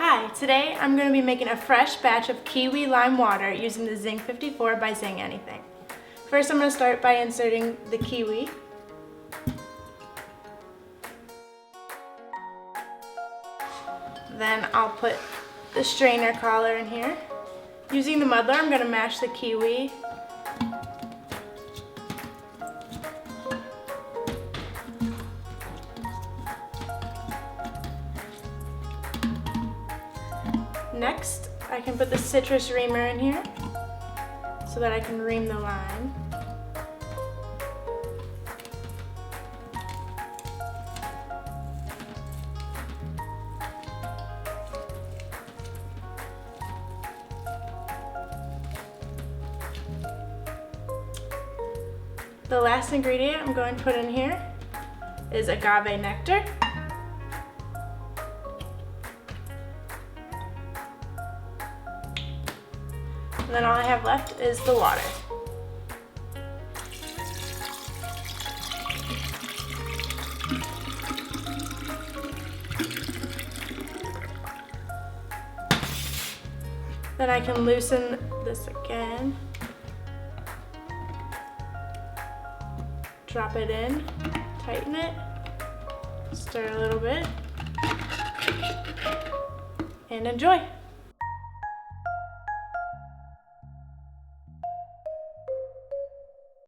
Hi, today I'm going to be making a fresh batch of kiwi lime water using the Zing 54 by Zing Anything. First I'm going to start by inserting the kiwi. Then I'll put the strainer collar in here. Using the muddler, I'm going to mash the kiwi. Next, I can put the citrus reamer in here so that I can ream the lime. The last ingredient I'm going to put in here is agave nectar. And then all I have left is the water. Then I can loosen this again. Drop it in, tighten it, stir a little bit, and enjoy.